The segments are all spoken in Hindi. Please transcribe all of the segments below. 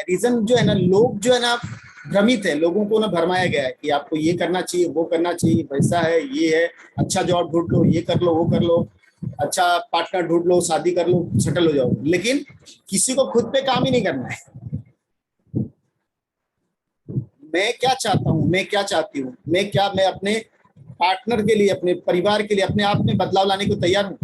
है? रीजन जो है ना, लोग जो है ना भ्रमित है, लोगों को ना भरमाया गया है कि आपको ये करना चाहिए, वो करना चाहिए, पैसा है, ये है, अच्छा जॉब ढूंढ लो, ये कर लो, वो कर लो, अच्छा पार्टनर ढूंढ लो, शादी कर लो, सेटल हो जाओ। लेकिन किसी को खुद पे काम ही नहीं करना है। मैं क्या चाहता हूँ, मैं क्या चाहती हूँ, मैं अपने पार्टनर के लिए, अपने परिवार के लिए अपने आप में बदलाव लाने को तैयार हूँ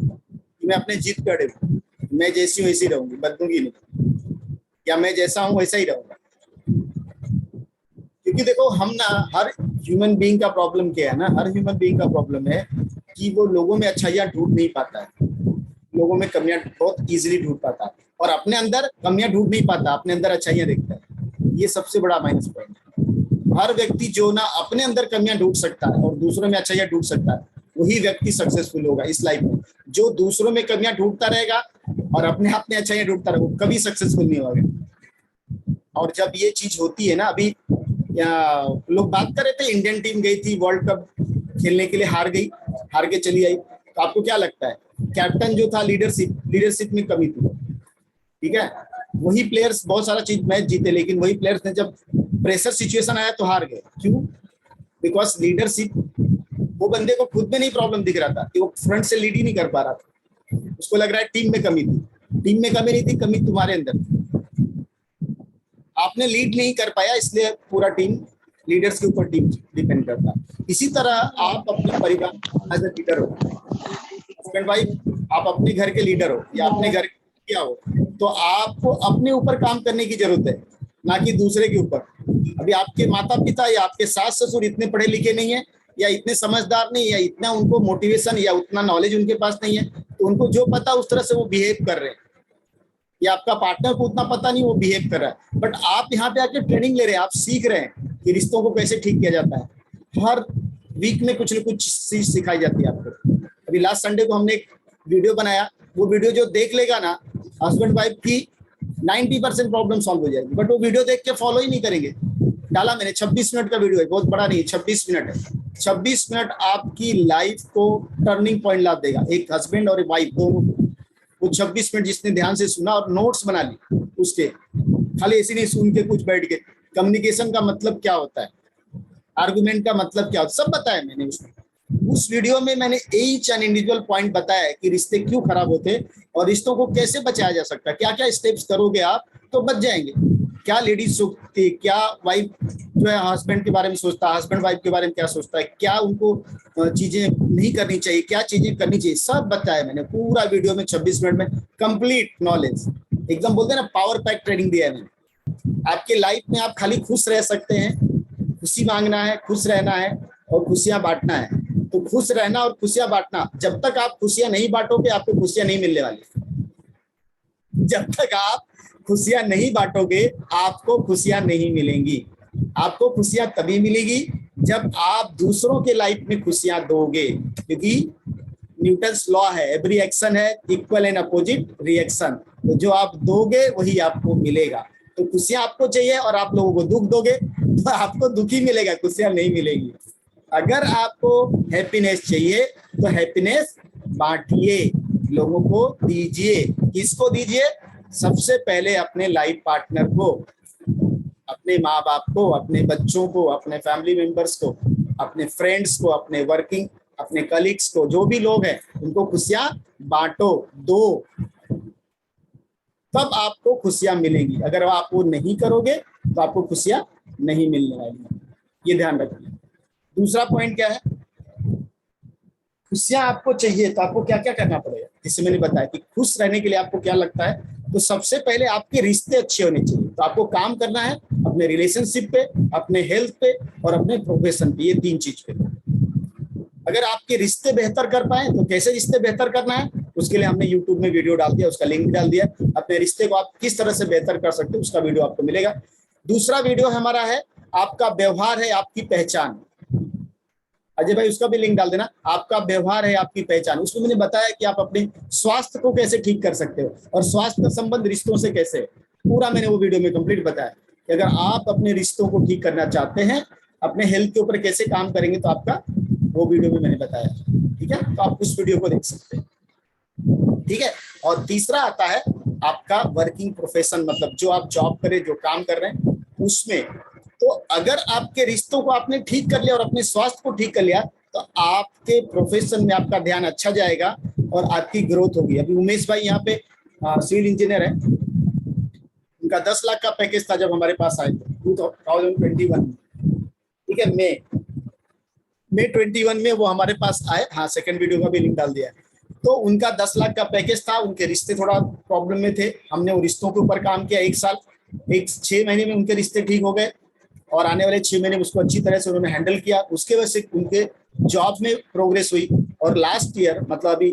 कि मैं अपने जीत पे अड़े हूँ, मैं जैसी हूँ वैसी रहूंगी, बदलूंगी नहीं, या मैं जैसा हूँ वैसा ही रहूंगा। क्योंकि देखो हम ना, हर ह्यूमन बीइंग का प्रॉब्लम क्या है ना, हर ह्यूमन बीइंग का प्रॉब्लम है कि वो लोगों में अच्छाइयाँ ढूंढ नहीं पाता है, लोगों में कमियां बहुत इजीली ढूंढ पाता है, और अपने अंदर कमियां ढूंढ नहीं पाता, अपने अंदर अच्छाइयां देखता है। ये सबसे बड़ा माइनस पॉइंट है। हर व्यक्ति जो ना अपने अंदर कमियां ढूंढ सकता है और दूसरों में अच्छाइयां ढूंढ सकता है, वही व्यक्ति सक्सेसफुल होगा इस लाइफ में। जो दूसरों में कमियां ढूंढता रहेगा और अपने आप में अच्छाइयां ढूंढता रहेगा, वो कभी सक्सेसफुल नहीं होगा। और जब ये चीज होती है ना, अभी लोग बात कर रहे थे, इंडियन टीम गई थी वर्ल्ड कप खेलने के लिए, हार गई, हार के चली आई, तो आपको क्या लगता है? कैप्टन जो था, लीडरशिप में कमी थी, ठीक है। वही प्लेयर्स बहुत सारा चीज मैच जीते, लेकिन वही प्लेयर्स ने जब प्रेशर सिचुएशन आया तो हार गए। क्यों? बिकॉज लीडरशिप, वो बंदे को खुद में नहीं प्रॉब्लम दिख रहा था कि वो फ्रंट से लीड ही नहीं कर पा रहा था, उसको लग रहा है टीम में कमी थी। टीम में कमी नहीं थी, कमी तुम्हारे अंदर थी। आपने लीड नहीं कर पाया, इसलिए पूरा टीम, लीडर्स के ऊपर टीम डिपेंड करता है। इसी तरह आप अपने परिवार एज ए लीडर हो, हस्बैंड वाइफ, आप अपने घर के लीडर हो या अपने घर क्या हो, तो आपको अपने ऊपर काम करने की जरूरत है, ना कि दूसरे के ऊपर। अभी आपके माता पिता या आपके सास ससुर इतने पढ़े लिखे नहीं है, या इतने समझदार नहीं, या इतना उनको मोटिवेशन या उतना नॉलेज उनके पास नहीं है, तो उनको जो पता उस तरह से वो बिहेव कर रहे हैं। या आपका पार्टनर को उतना पता नहीं, वो बिहेव कर रहा है, बट आप यहाँ पे आके ट्रेनिंग ले रहे हैं, आप सीख रहे हैं कि रिश्तों को कैसे ठीक किया जाता है। हर वीक में कुछ न कुछ चीज सिखाई जाती है आपको। अभी लास्ट संडे को हमने एक वीडियो बनाया, वो वीडियो जो देख लेगा ना, हस्बैंड वाइफ की 90% प्रॉब्लम सॉल्व हो जाएगी। बट वो वीडियो देख के फॉलो ही नहीं करेंगे। डाला मैंने, 26 मिनट का वीडियो है, बहुत बड़ा नहीं है, 26 मिनट है। 26 मिनट आपकी लाइफ को टर्निंग पॉइंट ला देगा, एक हस्बैंड और एक वाइफ दोनों को। वो 26 मिनट जिसने ध्यान से सुना और नोट्स बना ली उसके, खाली ऐसे नहीं सुन के कुछ बैठ के, कम्युनिकेशन का मतलब क्या होता है, आर्गुमेंट का मतलब क्या होता है, सब बताया मैंने उसमें। उस वीडियो में मैंने ईच एंड इंडिविजुअल पॉइंट बताया कि रिश्ते क्यों खराब होते और रिश्तों को कैसे बचाया जा सकता है, क्या क्या स्टेप्स करोगे आप तो बच जाएंगे। क्या लेडीज सोचती, क्या वाइफ जो है हस्बैंड के बारे में सोचता है, हस्बैंड वाइफ के बारे में क्या सोचता है, क्या उनको चीजें नहीं करनी चाहिए, क्या चीजें करनी चाहिए, सब बताया मैंने पूरा वीडियो में 26 मिनट में। कंप्लीट नॉलेज, एकदम बोलते हैं ना, पावर पैक ट्रेनिंग दिया है मैंने। आपके लाइफ में आप खाली खुश रह सकते हैं, खुशी मांगना है, खुश रहना है और खुशियां बांटना है। तो खुश रहना और खुशियां बांटना, जब तक आप खुशियां नहीं बांटोगे आपको खुशियां नहीं मिलने वाली। जब तक आप खुशियां नहीं बांटोगे आपको खुशियां नहीं मिलेंगी। आपको खुशियां तभी मिलेगी जब आप दूसरों के लाइफ में खुशियां दोगे, क्योंकि न्यूटन्स लॉ है, एवरी एक्शन है इक्वल एंड अपोजिट रिएक्शन। तो जो आप दोगे वही आपको मिलेगा। तो खुशियां आपको चाहिए और आप लोगों को दुख दोगे तो आपको दुख ही मिलेगा, खुशियां नहीं मिलेगी। अगर आपको हैप्पीनेस चाहिए तो हैप्पीनेस बांटिए, लोगों को दीजिए। किसको दीजिए? सबसे पहले अपने लाइफ पार्टनर को, अपने माँ बाप को, अपने बच्चों को, अपने फैमिली मेंबर्स को, अपने फ्रेंड्स को, अपने वर्किंग, अपने कलीग्स को, जो भी लोग हैं उनको खुशियां बांटो, दो, तब आपको खुशियां मिलेंगी। अगर आप वो नहीं करोगे तो आपको खुशियां नहीं मिलने वाली, ये ध्यान रखिए। दूसरा पॉइंट क्या है? खुशियां आपको चाहिए तो आपको क्या क्या करना पड़ेगा, जैसे मैंने बताया कि खुश रहने के लिए आपको क्या लगता है, तो सबसे पहले आपके रिश्ते अच्छे होने चाहिए। तो आपको काम करना है अपने रिलेशनशिप पे, अपने हेल्थ पे और अपने प्रोफेशन पे, ये 3 चीज पे। अगर आपके रिश्ते बेहतर कर पाए तो कैसे रिश्ते बेहतर करना है, उसके लिए हमने यूट्यूब में वीडियो डाल दिया, उसका लिंक डाल दिया। अपने रिश्ते को आप किस तरह से बेहतर कर सकते हो उसका वीडियो आपको मिलेगा। दूसरा वीडियो हमारा है आपका व्यवहार है आपकी पहचान, अजय भाई उसका भी लिंक डाल देना। आपका व्यवहार है आपकी पहचान, उसमें मैंने बताया कि आप अपने स्वास्थ्य को कैसे ठीक कर सकते हो और स्वास्थ्य का संबंध रिश्तों से कैसे, पूरा मैंने वो वीडियो में कंप्लीट बताया कि अगर आप अपने रिश्तों को ठीक करना चाहते हैं, अपने हेल्थ के ऊपर कैसे काम करेंगे, तो आपका वो वीडियो में मैंने बताया। ठीक है, तो आप उस वीडियो को देख सकते हैं। ठीक है, और तीसरा आता है आपका वर्किंग प्रोफेशन, मतलब जो आप जॉब करें, जो काम कर रहे हैं उसमें। तो अगर आपके रिश्तों को आपने ठीक कर लिया और अपने स्वास्थ्य को ठीक कर लिया तो आपके प्रोफेशन में आपका ध्यान अच्छा जाएगा और आपकी ग्रोथ होगी। अभी उमेश भाई यहाँ पे सिविल इंजीनियर है, उनका 10 लाख का पैकेज था जब हमारे पास आए थे 2021 में, ठीक है, मई 21 में वो हमारे पास आए। हाँ, सेकंड वीडियो का भी लिंक डाल दिया है। तो उनका 10 लाख का पैकेज था, उनके रिश्ते थोड़ा प्रॉब्लम में थे, हमने वो रिश्तों के ऊपर काम किया। 1 साल 6 महीने में उनके रिश्ते ठीक हो गए और आने वाले 6 महीने में उसको अच्छी तरह से उन्होंने हैंडल किया। उसके वजह से उनके जॉब में प्रोग्रेस हुई और लास्ट ईयर मतलब अभी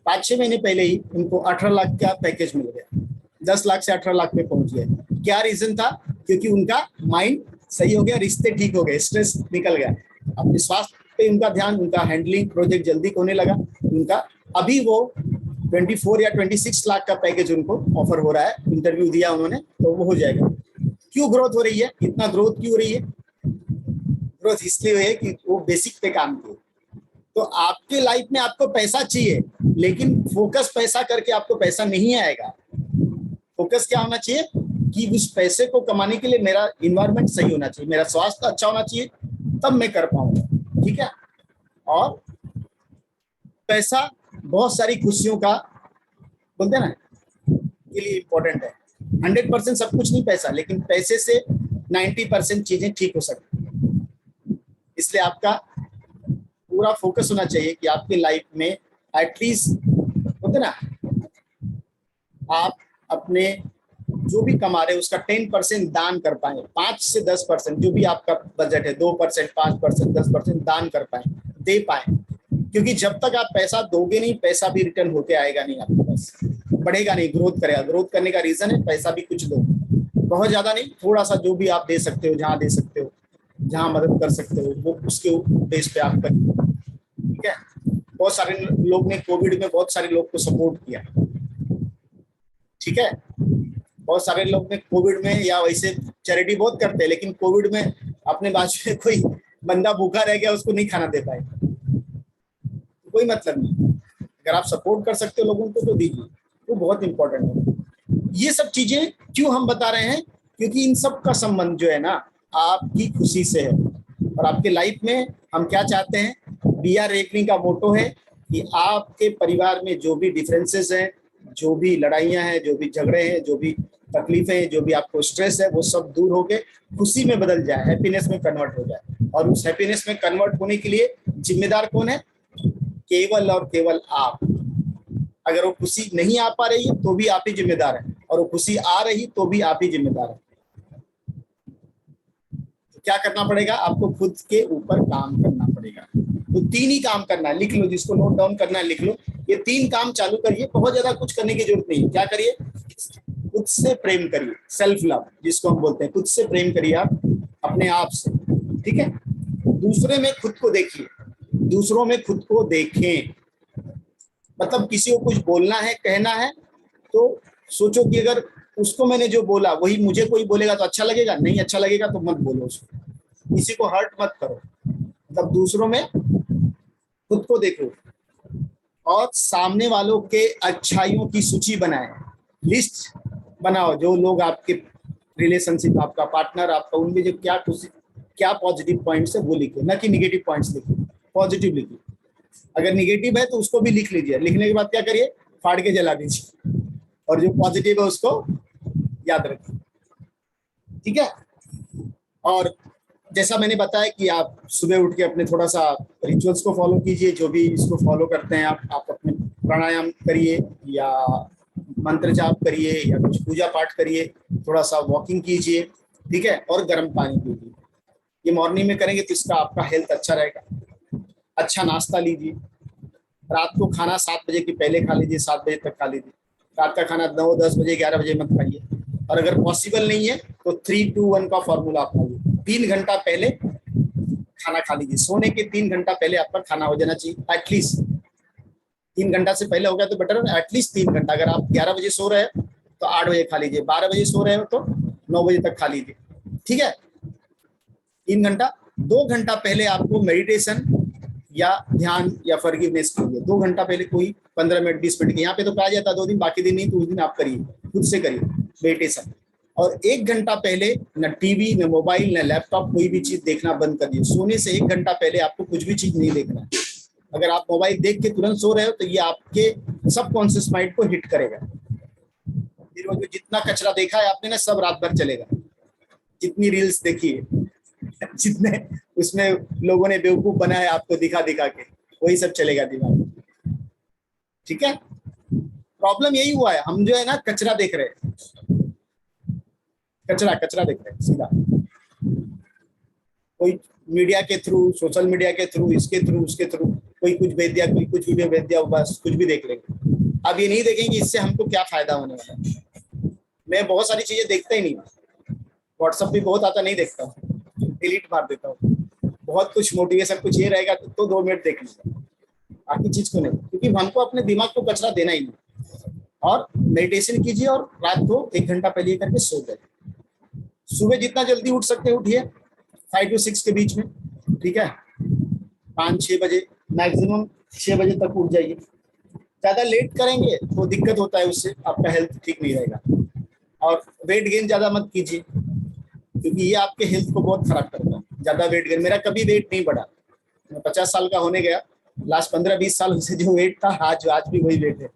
5-6 महीने पहले ही उनको 18 लाख का पैकेज मिल गया, 10 लाख से 18 लाख में पहुंच गए। क्या रीजन था? क्योंकि उनका माइंड सही हो गया, रिश्ते ठीक हो गए, स्ट्रेस निकल गया, अपने स्वास्थ्य पे उनका ध्यान, उनका हैंडलिंग प्रोजेक्ट जल्दी होने लगा उनका। अभी वो 24 या 26 लाख का पैकेज उनको ऑफर हो रहा है, इंटरव्यू दिया उन्होंने तो वो हो जाएगा। क्यों ग्रोथ हो रही है? इतना ग्रोथ क्यों हो रही है? ग्रोथ इसलिए है कि वो बेसिक पे काम किए। तो आपके लाइफ में आपको पैसा चाहिए, लेकिन फोकस पैसा करके आपको पैसा नहीं आएगा। फोकस क्या होना चाहिए कि उस पैसे को कमाने के लिए मेरा इन्वायरमेंट सही होना चाहिए, मेरा स्वास्थ्य अच्छा होना चाहिए, तब मैं कर पाऊंगा, ठीक है। और पैसा बहुत सारी खुशियों का, बोलते हैं ना, के लिए इम्पोर्टेंट है। 100% सब कुछ नहीं पैसा, लेकिन पैसे से 90% चीजें ठीक हो सकती। इसलिए आपका पूरा फोकस होना चाहिए कि आपकी लाइफ में एटलीस्ट, बोलते ना, आप अपने जो भी कमा रहे हैं उसका 10% दान कर पाए, 5 से 10% जो भी आपका बजट है, 2%, 5%, 10% दान कर पाए, दे पाए। क्योंकि जब तक आप पैसा दोगे नहीं, पैसा भी रिटर्न होके आएगा नहीं, आपके पास बढ़ेगा नहीं, ग्रोथ करेगा। ग्रोथ करने का रीजन है पैसा भी कुछ दो, बहुत ज्यादा नहीं, थोड़ा सा जो भी आप दे सकते हो, जहां दे सकते हो, जहां मदद कर सकते हो, वो उसके बेस पे आप करिए, ठीक है। बहुत सारे लोग ने कोविड में बहुत सारे लोग को सपोर्ट किया, ठीक है। बहुत सारे लोग ने कोविड में, या वैसे चैरिटी बहुत करते हैं, लेकिन कोविड में अपने बाजू में कोई बंदा भूखा रह गया, उसको नहीं खाना दे पाए, कोई मतलब नहीं। अगर आप सपोर्ट कर सकते हो लोगों को तो दीजिए, वो बहुत इंपॉर्टेंट है। ये सब चीजें क्यों हम बता रहे हैं? क्योंकि इन सब का संबंध जो है ना आपकी खुशी से है। और आपके लाइफ में हम क्या चाहते हैं, BR रेकनी का मोटो है कि आपके परिवार में जो भी डिफरेंसेस हैं, जो भी लड़ाइयां हैं, जो भी झगड़े हैं, जो भी तकलीफें हैं, जो भी आपको स्ट्रेस है, वो सब दूर होके खुशी में बदल जाए, हैप्पीनेस में कन्वर्ट हो जाए। और उस हैप्पीनेस में कन्वर्ट होने के लिए जिम्मेदार कौन है? केवल और केवल आप। अगर वो खुशी नहीं आ पा रही है तो भी आप ही जिम्मेदार है, और वो खुशी आ रही तो भी आप ही जिम्मेदार है। तो क्या करना पड़ेगा? आपको खुद के ऊपर काम करना पड़ेगा। तो 3 ही काम करना है, लिख लो, जिसको नोट डाउन करना है लिख लो। ये 3 काम चालू करिए, बहुत ज्यादा कुछ करने की जरूरत नहीं है। क्या करिए? खुद से प्रेम करिए, सेल्फ लव जिसको हम बोलते हैं, खुद से प्रेम करिए आप अपने आप से, ठीक है। दूसरे में खुद को देखिए, दूसरों में खुद को देखें। मतलब किसी को कुछ बोलना है, कहना है, तो सोचो कि अगर उसको मैंने जो बोला वही मुझे कोई बोलेगा तो अच्छा लगेगा, नहीं अच्छा लगेगा तो मत बोलो उसको, किसी को हर्ट मत करो। मतलब दूसरों में खुद को देखो और सामने वालों के अच्छाइयों की सूची बनाए, लिस्ट बनाओ। जो लोग आपके रिलेशनशिप, आपका पार्टनर, आपका, उनमें जो क्या खुशी, क्या पॉजिटिव पॉइंट्स है वो लिखो, ना कि निगेटिव पॉइंट्स लिखो, पॉजिटिव लिखिए। अगर निगेटिव है तो उसको भी लिख लीजिए, लिखने के बाद क्या करिए? फाड़ के जला दीजिए, और जो पॉजिटिव है उसको याद रखिए, ठीक है। और जैसा मैंने बताया कि आप सुबह उठ के अपने थोड़ा सा रिचुअल्स को फॉलो कीजिए, जो भी इसको फॉलो करते हैं आप अपने प्राणायाम करिए, या मंत्र जाप करिए, या कुछ पूजा पाठ करिए, थोड़ा सा वॉकिंग कीजिए, ठीक है, और गर्म पानी पीजिए। ये मॉर्निंग में करेंगे तो इसका आपका हेल्थ अच्छा रहेगा। अच्छा नाश्ता लीजिए, रात को खाना 7 बजे के पहले खा लीजिए, 7 बजे तक खा लीजिए। रात का खाना 9, 10 बजे, 11 बजे मत खाइए। और अगर पॉसिबल नहीं है तो 3-2-1 का फॉर्मूला अपनाइए। 3 घंटा पहले खाना खा लीजिए, सोने के 3 घंटा पहले आपका खाना हो जाना चाहिए एटलीस्ट। 3 घंटा से पहले हो गया तो बेटर है, एटलीस्ट 3 घंटा। अगर आप 11 बजे सो रहे हैं तो 8 बजे खा लीजिए, 12 बजे सो रहे हो तो 9 बजे तक खा लीजिए, ठीक है। 3 घंटा। 2 घंटा पहले आपको मेडिटेशन या ध्यान या फॉरगिवनेस के लिए 2 घंटा पहले कोई 15 मिनट 20 मिनट के, यहाँ पे तो कहा जाता है 2 दिन, बाकी दिन नहीं, तो उस दिन आप करिए, खुद से करिए मेडिटेशन। और 1 घंटा पहले न टीवी न मोबाइल न लैपटॉप कोई भी चीज देखना बंद कर दिए। सोने से 1 घंटा पहले आपको कुछ भी चीज नहीं देखना है। अगर आप मोबाइल देख के तुरंत सो रहे हो तो ये आपके सबकॉन्शियस माइंड को हिट करेगा। फिर वो जो जितना कचरा देखा है आपने ना, सब रात भर चलेगा। जितनी रील्स देखी है, जितने उसमें लोगों ने बेवकूफ बनाया आपको दिखा दिखा के, वही सब चलेगा दिमाग में। ठीक है, प्रॉब्लम यही हुआ है, हम जो है ना कचरा देख रहे हैं, कचरा देख रहे हैं सीधा। कोई मीडिया के थ्रू, सोशल मीडिया के थ्रू, इसके थ्रू उसके थ्रू, कोई कुछ भेज दिया, कोई कुछ वीडियो भेज दिया, बस कुछ भी देख लेंगे। अब ये नहीं देखेंगे इससे हमको क्या फायदा होने वाला है। मैं बहुत सारी चीजें देखता ही नहीं, व्हाट्सएप भी बहुत आता नहीं देखता हूँ, डिलीट मार देता हूँ। बहुत कुछ मोटिवेशन कुछ ये रहेगा तो 2 मिनट देख लीजिए, बाकी चीज को नहीं, क्योंकि हमको अपने दिमाग को कचरा देना ही नहीं। और मेडिटेशन कीजिए और रात को 1 घंटा पहले करके सो जाइए। सुबह जितना जल्दी उठ सकते हैं उठिए, 5 to 6 के बीच में, ठीक है, 5-6 बजे, मैक्सिमम 6 बजे तक उठ जाइए। ज्यादा लेट करेंगे तो दिक्कत होता है, उससे आपका हेल्थ ठीक नहीं रहेगा। और वेट गेन ज्यादा मत कीजिए, क्योंकि ये आपके हेल्थ को बहुत खराब करता है ज्यादा वेट गेन। मेरा कभी वेट नहीं बढ़ा, मैं 50 साल का होने गया, लास्ट 15-20 साल से जो वेट था आज भी वही वेट है।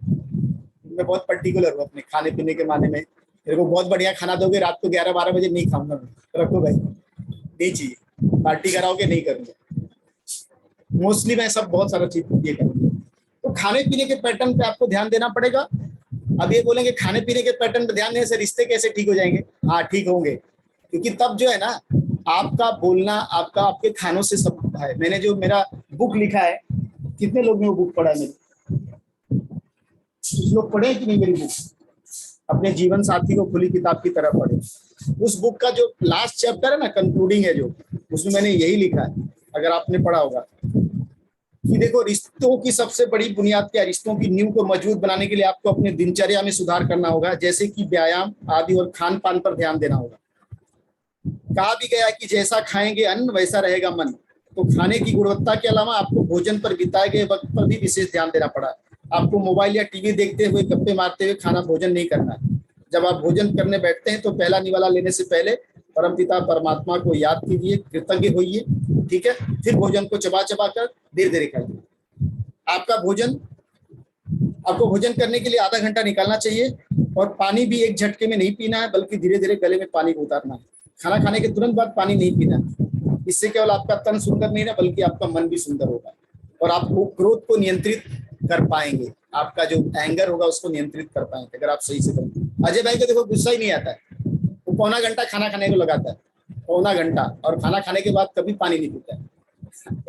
मैं बहुत पर्टिकुलर हूँ अपने खाने पीने के माने में। मेरे को बहुत बढ़िया खाना दोगे, रात को 11-12 बजे नहीं खाऊंगा मैं, रखो भाई, नहीं चाहिए। पार्टी कराओगे, नहीं करूंगा मोस्टली, मैं सब बहुत सारा चीज ये करूंगा। तो खाने पीने के पैटर्न पे आपको ध्यान देना पड़ेगा। अब ये बोलेंगे खाने पीने के पैटर्न पे ध्यान देने से रिश्ते कैसे ठीक हो जाएंगे? हाँ, ठीक होंगे, क्योंकि तब जो है ना आपका बोलना आपका आपके खानों से सब है। मैंने जो मेरा बुक लिखा है, कितने लोग ने वो बुक पढ़ा है मेरी? कुछ लोग पढ़े कि नहीं मेरी बुक? अपने जीवन साथी को खुली किताब की तरह पढ़े। उस बुक का जो लास्ट चैप्टर है ना, कंक्लूडिंग है जो, उसमें मैंने यही लिखा है, अगर आपने पढ़ा होगा, कि देखो रिश्तों की सबसे बड़ी बुनियाद क्या, रिश्तों की नींव को मजबूत बनाने के लिए आपको अपने दिनचर्या में सुधार करना होगा, जैसे कि व्यायाम आदि, और खान पान पर ध्यान देना होगा। कहा भी गया कि जैसा खाएंगे अन्न वैसा रहेगा मन। तो खाने की गुणवत्ता के अलावा आपको भोजन पर बिताए गए वक्त पर भी विशेष ध्यान देना पड़ा। आपको मोबाइल या टीवी देखते हुए, गप्पे मारते हुए खाना भोजन नहीं करना है। जब आप भोजन करने बैठते हैं तो पहला निवाला लेने से पहले परमपिता परमात्मा को याद कीजिए, कृतज्ञ होइए, ठीक है। फिर भोजन को चबा चबा कर धीरे धीरे खाइए। आपको भोजन करने के लिए आधा घंटा निकालना चाहिए, और पानी भी एक झटके में नहीं पीना है, बल्कि धीरे धीरे गले में पानी को उतारना है। खाना खाने के तुरंत बाद पानी नहीं पीना है। इससे केवल आपका तन सुंदर नहीं है, बल्कि आपका मन भी सुंदर होगा, और आप क्रोध को नियंत्रित कर पाएंगे। आपका जो एंगर होगा उसको नियंत्रित कर पाएंगे अगर आप सही से करेंगे। अजय भाई को देखो गुस्सा ही नहीं आता है, वो पौना घंटा खाना खाने को लगाता है, पौना घंटा, और खाना खाने के बाद कभी पानी नहीं पीता है।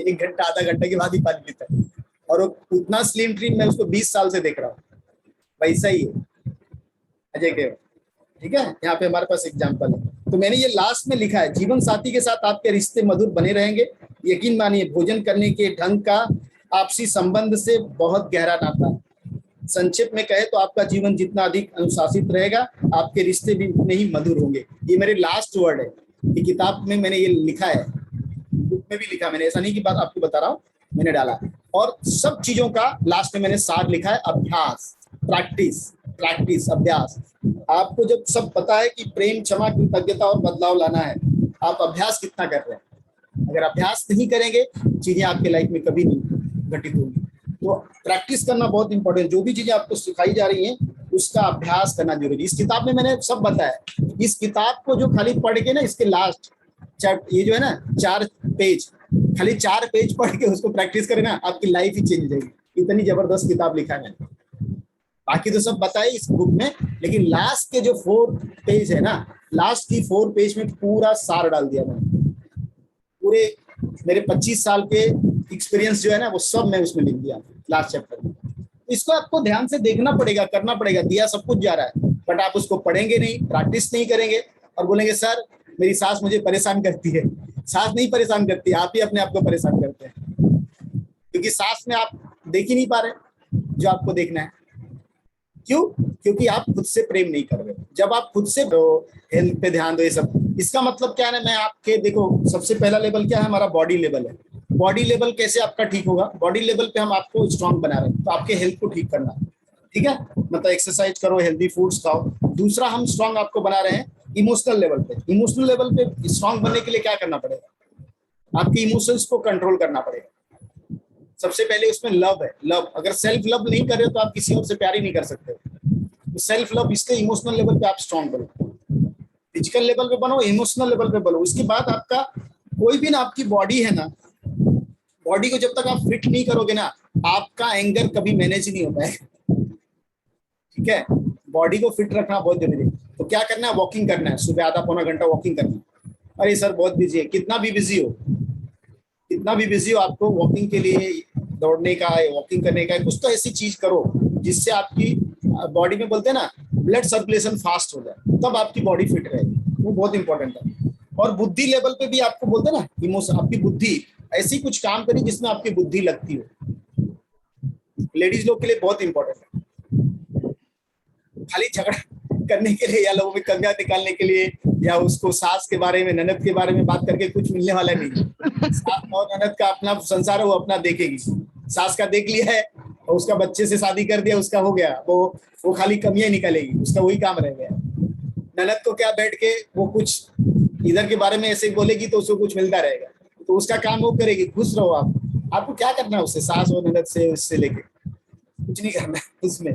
1 घंटा आधा घंटे के बाद ही पानी पीता है, और वो उतना स्लिम ट्रिम, मैं उसको 20 साल से देख रहा हूँ, वैसा ही है अजय के, ठीक है। यहाँ पे हमारे पास एग्जाम्पल है। तो मैंने ये लास्ट में लिखा है, जीवन साथी के साथ आपके रिश्ते मधुर बने रहेंगे। यकीन मानिए, भोजन करने के ढंग का आपसी संबंध से बहुत गहरा नाता है। संक्षेप में कहे तो आपका जीवन जितना अधिक अनुशासित रहेगा, आपके रिश्ते भी उतने ही मधुर होंगे। ये मेरे लास्ट वर्ड है, ये किताब में मैंने ये लिखा है, बुक में भी लिखा मैंने, ऐसा नहीं कि बात आपको बता रहा हूँ, मैंने डाला। और सब चीजों का लास्ट में मैंने सार लिखा है, अभ्यास, प्रैक्टिस, अभ्यास। आपको जब सब पता है कि प्रेम, क्षमा, कृतज्ञता और बदलाव लाना है, आप अभ्यास कितना कर रहे हैं? अगर अभ्यास नहीं करेंगे, चीजें आपके लाइफ में कभी नहीं घटित होंगी। तो प्रैक्टिस करना बहुत इंपॉर्टेंट। जो भी चीजें आपको सिखाई जा रही हैं, उसका अभ्यास करना जरूरी। इस किताब में मैंने सब बताया। इस किताब को जो खाली पढ़ के ना, इसके लास्ट ये जो है ना 4 पेज, खाली 4 पेज पढ़ के उसको प्रैक्टिस करें ना, आपकी लाइफ ही चेंज हो जाएगी। इतनी जबरदस्त किताब लिखा है मैंने। बाकी तो सब बताए इस बुक में, लेकिन लास्ट के जो 4 पेज है ना, लास्ट की 4 पेज में पूरा सार डाल दिया मैंने। पूरे मेरे 25 साल के एक्सपीरियंस जो है ना, वो सब मैं उसमें लिख दिया लास्ट चैप्टर में। इसको आपको ध्यान से देखना पड़ेगा, करना पड़ेगा। दिया सब कुछ जा रहा है, बट आप उसको पढ़ेंगे नहीं, प्रैक्टिस नहीं करेंगे, और बोलेंगे सर मेरी सास मुझे परेशान करती है। सास नहीं परेशान करती, आप ही अपने आप को परेशान करते हैं, क्योंकि सास में आप देख ही नहीं पा रहे जो आपको देखना है। क्यों? क्योंकि आप खुद से प्रेम नहीं कर रहे। जब आप खुद से हेल्थ पे ध्यान दो, ये सब, इसका मतलब क्या है ना, मैं आपके देखो, सबसे पहला लेवल क्या है, हमारा बॉडी लेवल है। बॉडी लेवल कैसे आपका ठीक होगा? बॉडी लेवल पे हम आपको स्ट्रांग बना रहे हैं, तो आपके हेल्थ को ठीक करना है, ठीक है, मतलब एक्सरसाइज करो, हेल्दी फूड्स खाओ। दूसरा हम स्ट्रांग आपको बना रहे हैं इमोशनल लेवल पे। इमोशनल लेवल पे स्ट्रांग बनने के लिए क्या करना पड़ेगा? आपके इमोशंस को कंट्रोल करना पड़ेगा। सबसे पहले उसमें लव है, लव। अगर सेल्फ लव नहीं कर रहे हो तो आप किसी और से प्यार ही नहीं कर सकते। तो सेल्फ लव, इसके इमोशनल लेवल पे आप स्ट्रांग बनो, फिजिकल लेवल पे बनो, इमोशनल लेवल पे बनो। उसके बाद आपका कोई भी ना, आपकी बॉडी है ना, बॉडी को जब तक आप फिट नहीं करोगे ना, आपका एंगर कभी मैनेज नहीं होता है, ठीक है। बॉडी को फिट रखना बहुत जरूरी है। तो क्या करना है? वॉकिंग करना है, सुबह आधा पौना घंटा वॉकिंग करना है। अरे सर बहुत बिजी है, कितना भी बिजी हो, कितना भी बिजी हो, आपको वॉकिंग के लिए दौड़ने का है, वॉकिंग करने का है, कुछ तो ऐसी चीज करो जिससे आपकी बॉडी में, बोलते हैं ना, ब्लड सर्कुलेशन फास्ट हो जाए, तब आपकी बॉडी फिट रहेगी। वो बहुत इंपॉर्टेंट है। और बुद्धि लेवल पे भी आपको, बोलते हैं ना, इमोशन, आपकी बुद्धि, ऐसी कुछ काम करिए जिसमें आपकी बुद्धि लगती हो। लेडीज लोग के लिए बहुत इंपॉर्टेंट है। खाली झगड़ा करने के लिए या लोगों में कंगा निकालने के लिए या उसको सास के बारे में, ननद के बारे में बात करके कुछ मिलने वाला नहीं। सास और ननद का अपना संसार है, वो अपना देखेगी। सास का देख लिया है और उसका बच्चे से शादी कर दिया, उसका हो गया, वो खाली कमियां निकालेगी, उसका वही काम रह गया। ननद को क्या बैठ के वो कुछ इधर के बारे में ऐसे बोलेगी तो उसको कुछ मिलता रहेगा, तो उसका काम वो करेगी। खुश रहो आप, आपको क्या करना है उससे, सास और ननद से, उससे लेके कुछ नहीं करना है उसमें,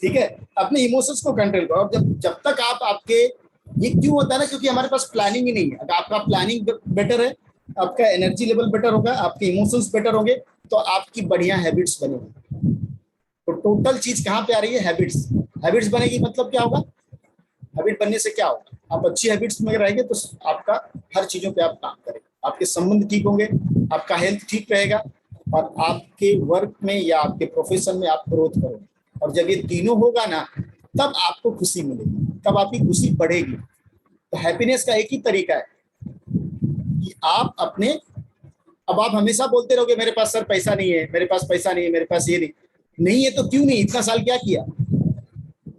ठीक है। अपने इमोशंस को कंट्रोल करो। और जब तक आप, आपके ये क्यों होता है ना, क्योंकि हमारे पास प्लानिंग ही नहीं है। अगर आपका प्लानिंग बेटर है, आपका एनर्जी लेवल बेटर होगा, आपके इमोशंस बेटर होंगे, तो आपकी बढ़िया हैबिट्स बनेगी। तो टोटल चीज कहाँ पे आ रही है? हैबिट्स। हैबिट्स बनेगी मतलब क्या होगा? हैबिट बनने से क्या होगा? आप अच्छी हैबिट्स में रहेंगे तो आपका हर चीजों पे आप काम करेंगे, आपके संबंध ठीक होंगे, आपका हेल्थ ठीक रहेगा, और आपके वर्क में या आपके प्रोफेशन में आप ग्रोथ करोगे। और जब ये तीनों होगा ना, तब आपको खुशी मिलेगी, तब आपकी खुशी बढ़ेगी। तो हैप्पीनेस का एक ही तरीका है कि आप अपने, अब आप हमेशा बोलते रहोगे मेरे पास सर पैसा नहीं है, मेरे पास पैसा नहीं है, मेरे पास ये नहीं है, तो क्यों नहीं? इतना साल क्या किया?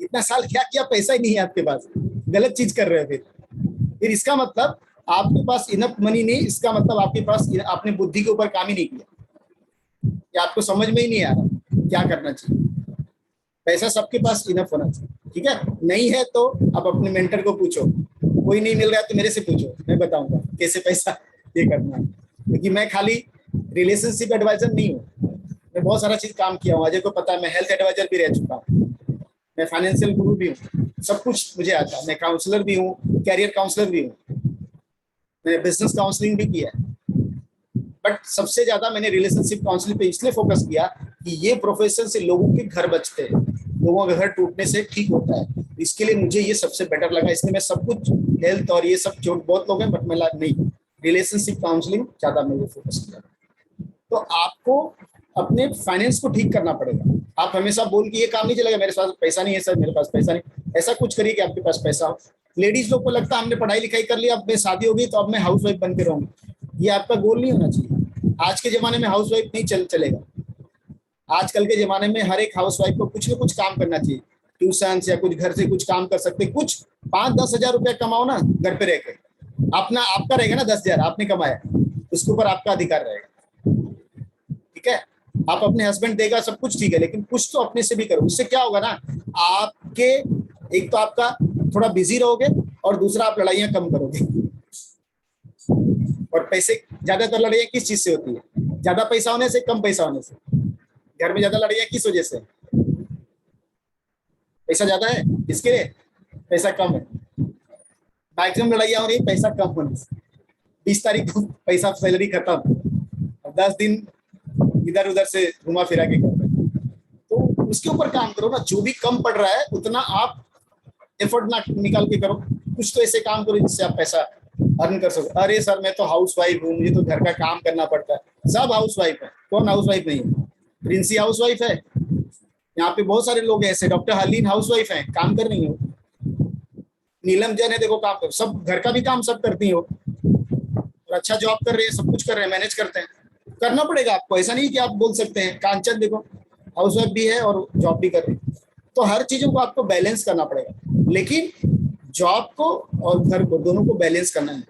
इतना साल क्या किया? पैसा ही नहीं है आपके पास, गलत चीज कर रहे हो। फिर इसका मतलब आपके पास इनफ मनी नहीं, इसका मतलब आपके पास, आपने बुद्धि के ऊपर काम ही नहीं किया, या आपको समझ में ही नहीं आ रहा क्या करना चाहिए। पैसा सबके पास इनफ होना चाहिए, ठीक है। नहीं है तो आप अपने मेंटर को पूछो, कोई नहीं मिल रहा है तो मेरे से पूछो, मैं बताऊंगा कैसे पैसा ये करना है। क्योंकि मैं खाली रिलेशनशिप एडवाइजर नहीं हूँ, मैं बहुत सारा चीज काम किया हूँ। अजय को पता है, मैं हेल्थ एडवाइजर भी रह चुका हूँ, मैं फाइनेंशियल गुरु भी हूँ, सब कुछ मुझे आता है। मैं काउंसलर भी हूँ, कैरियर काउंसलर भी हूँ, मैंने बिजनेस काउंसलिंग भी किया है। बट सबसे ज्यादा मैंने रिलेशनशिप काउंसलिंग पे इसलिए फोकस किया कि ये प्रोफेशन से लोगों के घर बचते हैं, लोगों के घर टूटने से ठीक होता है। इसके लिए मुझे ये सबसे बेटर लगा, इसलिए मैं सब कुछ हेल्थ और ये सब, जो बहुत लोग हैं, बट मैं नहीं, रिलेशनशिप काउंसलिंग ज्यादा मैंने फोकस किया। तो आपको अपने फाइनेंस को ठीक करना पड़ेगा। आप हमेशा बोल के ये काम नहीं चलेगा, मेरे पास पैसा नहीं है सर, मेरे पास पैसा नहीं। ऐसा कुछ करिए कि आपके पास पैसा हो। लेडीज लोग को लगता है हमने पढ़ाई लिखाई कर लिया, अब मैं शादी हो गई तो अब मैं हाउस वाइफ बन के रहूंगी। ये आपका गोल नहीं होना चाहिए। आज के जमाने में हाउस वाइफ नहीं चलेगा। आजकल के जमाने में हर एक हाउस वाइफ को कुछ ना कुछ काम करना चाहिए, ट्यूशन या कुछ घर से कुछ काम कर सकते, कुछ 5-10 हजार रुपया कमाओ ना घर पे रहकर, अपना आपका रहेगा ना, 10 हजार आपने कमाया, उसके ऊपर आपका अधिकार रहेगा, ठीक है। आप अपने हस्बैंड देगा सब कुछ ठीक है, लेकिन कुछ तो अपने से भी करो। उससे क्या होगा ना, आपके, एक तो आपका थोड़ा बिजी रहोगे, और दूसरा आप लड़ाइयां कम करोगे। और पैसे, ज्यादातर लड़ाइयां किस चीज से होती है? ज्यादा पैसा होने से, कम पैसा होने से। घर में ज्यादा लड़ाइयां किस वजह से? पैसा ज्यादा है, इसके लिए पैसा कम है। मैक्सिमम लड़ाइयां हो रही पैसा कम होने से। 20 तारीख को पैसा, सैलरी खत्म, 10 दिन इधर उधर से घुमा फिरा के कर रहे हैं। तो उसके ऊपर काम करो ना, जो भी कम पड़ रहा है उतना आप एफर्ट ना निकाल के करो। कुछ तो ऐसे काम करो जिससे आप पैसा अर्न कर सको। अरे सर मैं तो हाउस वाइफ हूँ, मुझे तो घर का काम करना पड़ता है। सब हाउस वाइफ है, कौन हाउस वाइफ नहीं है? प्रिंसी हाउस वाइफ है, यहाँ पे बहुत सारे लोग ऐसे, डॉक्टर हरलीन हाउस वाइफ है, काम कर रही हो। नीलम जैन है, देखो काम कर, सब घर का भी काम सब करती हो, और अच्छा जॉब कर रहे हैं, सब कुछ कर रहे हैं, मैनेज करते हैं। करना पड़ेगा आपको, ऐसा नहीं कि आप बोल सकते हैं। कांचन देखो हाउस वाइफ भी है और जॉब भी कर रही है। तो हर चीजों को आपको बैलेंस करना पड़ेगा, लेकिन जॉब को और घर को, दोनों को बैलेंस करना है।